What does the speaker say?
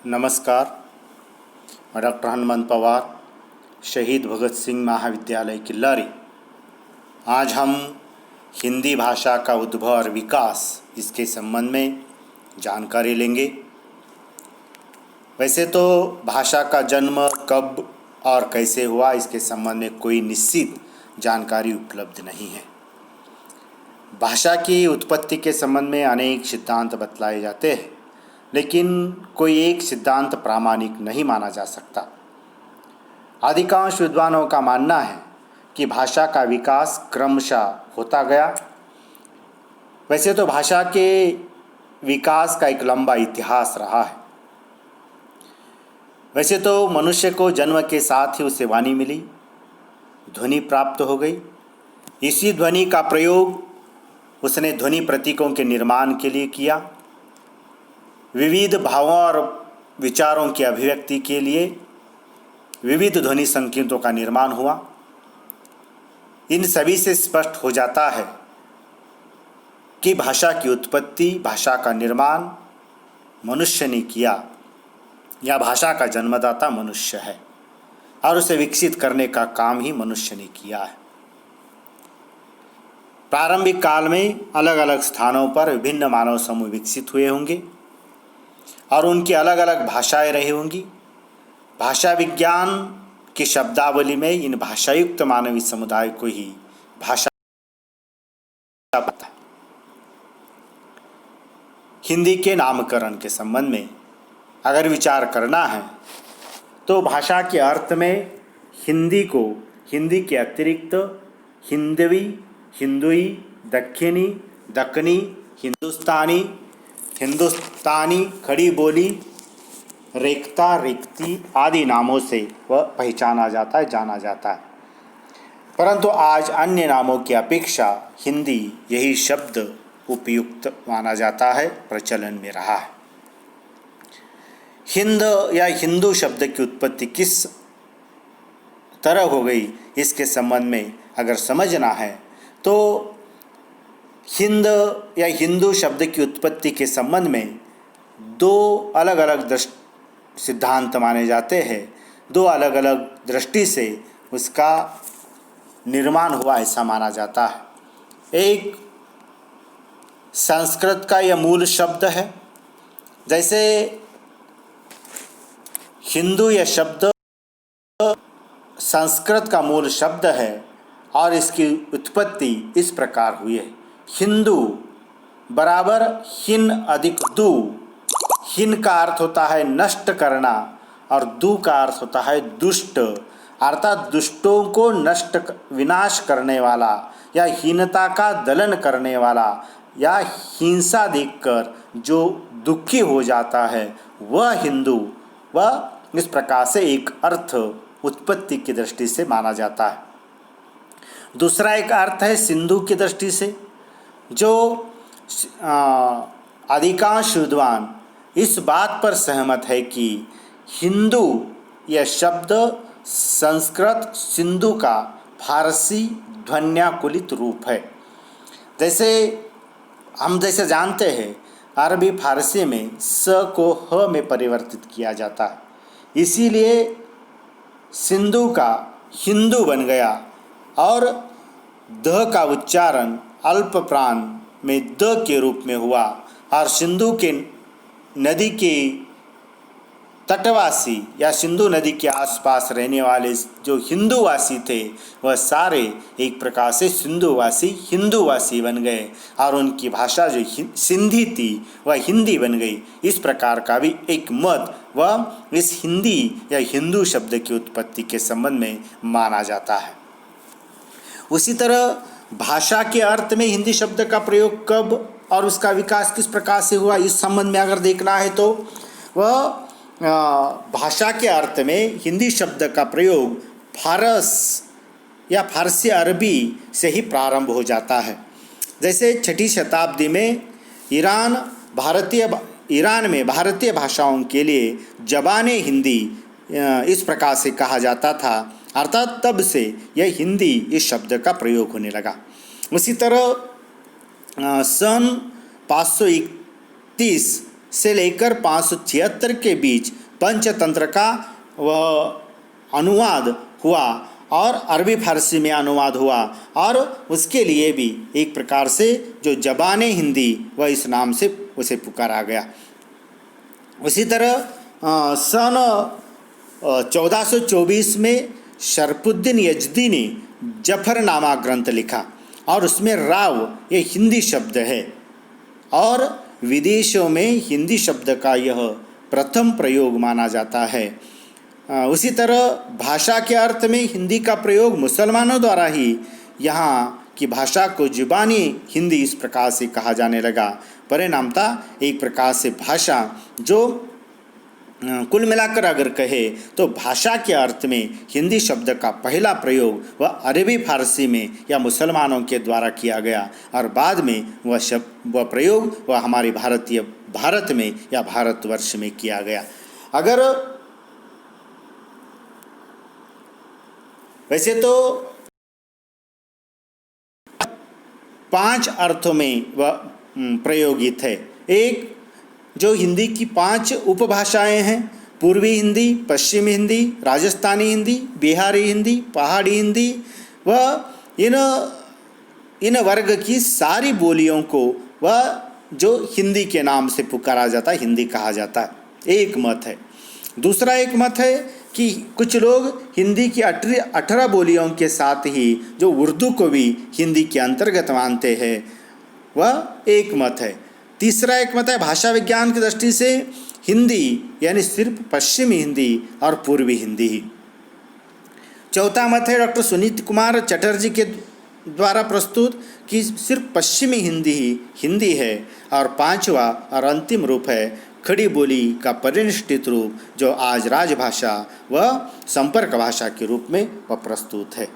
नमस्कार। मैं डॉक्टर हनुमंत पवार, शहीद भगत सिंह महाविद्यालय किल्लारी। आज हम हिंदी भाषा का उद्भव और विकास इसके संबंध में जानकारी लेंगे। वैसे तो भाषा का जन्म कब और कैसे हुआ इसके संबंध में कोई निश्चित जानकारी उपलब्ध नहीं है। भाषा की उत्पत्ति के संबंध में अनेक सिद्धांत बतलाए जाते हैं, लेकिन कोई एक सिद्धांत प्रामाणिक नहीं माना जा सकता। अधिकांश विद्वानों का मानना है कि भाषा का विकास क्रमशः होता गया। वैसे तो भाषा के विकास का एक लंबा इतिहास रहा है। वैसे तो मनुष्य को जन्म के साथ ही उसे वाणी मिली, ध्वनि प्राप्त हो गई। इसी ध्वनि का प्रयोग उसने ध्वनि प्रतीकों के निर्माण के लिए किया। विविध भावों और विचारों की अभिव्यक्ति के लिए विविध ध्वनि संकेतों का निर्माण हुआ। इन सभी से स्पष्ट हो जाता है कि भाषा की उत्पत्ति, भाषा का निर्माण मनुष्य ने किया, या भाषा का जन्मदाता मनुष्य है और उसे विकसित करने का काम ही मनुष्य ने किया है। प्रारंभिक काल में अलग अलग स्थानों पर विभिन्न मानव समूह विकसित हुए होंगे और उनकी अलग अलग भाषाएं रही होंगी। भाषा विज्ञान की शब्दावली में इन भाषायुक्त मानवीय समुदाय को ही भाषा पता है। हिंदी के नामकरण के संबंध में अगर विचार करना है तो भाषा के अर्थ में हिंदी को हिंदी के अतिरिक्त हिंदवी, हिंदुई, दक्षिणी, दक्कनी, हिंदुस्तानी, खड़ी बोली, रेखता, रेखती आदि नामों से वह पहचाना जाता है, जाना जाता है। परंतु आज अन्य नामों की अपेक्षा हिंदी यही शब्द उपयुक्त माना जाता है, प्रचलन में रहा है। हिंद या हिंदू शब्द की उत्पत्ति किस तरह हो गई इसके संबंध में अगर समझना है तो हिंद या हिंदू शब्द की उत्पत्ति के संबंध में दो अलग अलग सिद्धांत माने जाते हैं। दो अलग अलग दृष्टि से उसका निर्माण हुआ ऐसा माना जाता है। एक संस्कृत का यह मूल शब्द है। जैसे हिंदू यह शब्द संस्कृत का मूल शब्द है और इसकी उत्पत्ति इस प्रकार हुई है। हिंदू बराबर हिन अधिक दू। हिन का अर्थ होता है नष्ट करना और दू का अर्थ होता है दुष्ट, अर्थात दुष्टों को विनाश करने वाला या हीनता का दलन करने वाला या हिंसा देखकर जो दुखी हो जाता है वह हिंदू। वह इस प्रकार से एक अर्थ उत्पत्ति की दृष्टि से माना जाता है। दूसरा एक अर्थ है सिंधु की दृष्टि से, जो अधिकांश विद्वान इस बात पर सहमत है कि हिंदू यह शब्द संस्कृत सिंधु का फारसी ध्वन्याकुलित रूप है। जैसे हम जानते हैं अरबी फारसी में स को ह में परिवर्तित किया जाता है, इसीलिए सिंधु का हिंदू बन गया और द का उच्चारण अल्प प्राण में द के रूप में हुआ और सिंधु के नदी के तटवासी या सिंधु नदी के आसपास रहने वाले जो हिंदूवासी थे वह सारे एक प्रकार से सिंधुवासी हिंदूवासी बन गए और उनकी भाषा जो सिंधी थी वह हिंदी बन गई। इस प्रकार का भी एक मत वह इस हिंदी या हिंदू शब्द की उत्पत्ति के संबंध में माना जाता है। उसी तरह भाषा के अर्थ में हिंदी शब्द का प्रयोग कब और उसका विकास किस प्रकार से हुआ इस संबंध में अगर देखना है तो वह भाषा के अर्थ में हिंदी शब्द का प्रयोग फारस या फारसी अरबी से ही प्रारंभ हो जाता है। जैसे 6ठी शताब्दी में ईरान में भारतीय भाषाओं के लिए ज़बान हिंदी इस प्रकार से कहा जाता था, अर्थात तब से यह हिंदी इस शब्द का प्रयोग होने लगा। उसी तरह सन 531 से लेकर 576 के बीच पंचतंत्र का वह अनुवाद हुआ और अरबी फारसी में अनुवाद हुआ, और उसके लिए भी एक प्रकार से जो ज़बान हिंदी वह इस नाम से उसे पुकारा गया। उसी तरह सन 1424 में शरफुद्दीन यजदी ने जफरनामा ग्रंथ लिखा, और उसमें राव ये हिंदी शब्द है, और विदेशों में हिंदी शब्द का यह प्रथम प्रयोग माना जाता है। उसी तरह भाषा के अर्थ में हिंदी का प्रयोग मुसलमानों द्वारा ही यहाँ की भाषा को ज़ुबानी हिंदी इस प्रकार से कहा जाने लगा। परिणामतः एक प्रकार से भाषा जो कुल मिलाकर अगर कहे तो भाषा के अर्थ में हिंदी शब्द का पहला प्रयोग वह अरबी फारसी में या मुसलमानों के द्वारा किया गया, और बाद में वह प्रयोग वह हमारे भारत में या भारतवर्ष में किया गया। अगर वैसे तो 5 अर्थों में वह प्रयोगित है। एक जो हिंदी की 5 उपभाषाएं हैं, पूर्वी हिंदी, पश्चिमी हिंदी, राजस्थानी हिंदी, बिहारी हिंदी, पहाड़ी हिंदी, वह इन वर्ग की सारी बोलियों को वह जो हिंदी के नाम से पुकारा जाता है, हिंदी कहा जाता है, एक मत है। दूसरा एक मत है कि कुछ लोग हिंदी की 18 बोलियों के साथ ही जो उर्दू को भी हिंदी के अंतर्गत मानते हैं, वह एक मत है। तीसरा एक मत है भाषा विज्ञान की दृष्टि से हिंदी यानी सिर्फ पश्चिमी हिंदी और पूर्वी हिंदी ही। चौथा मत है डॉक्टर सुनीत कुमार चटर्जी के द्वारा प्रस्तुत कि सिर्फ पश्चिमी हिंदी ही हिंदी है। और पांचवा और अंतिम रूप है खड़ी बोली का परिनिष्ठित रूप जो आज राजभाषा व संपर्क भाषा के रूप में वह प्रस्तुत है।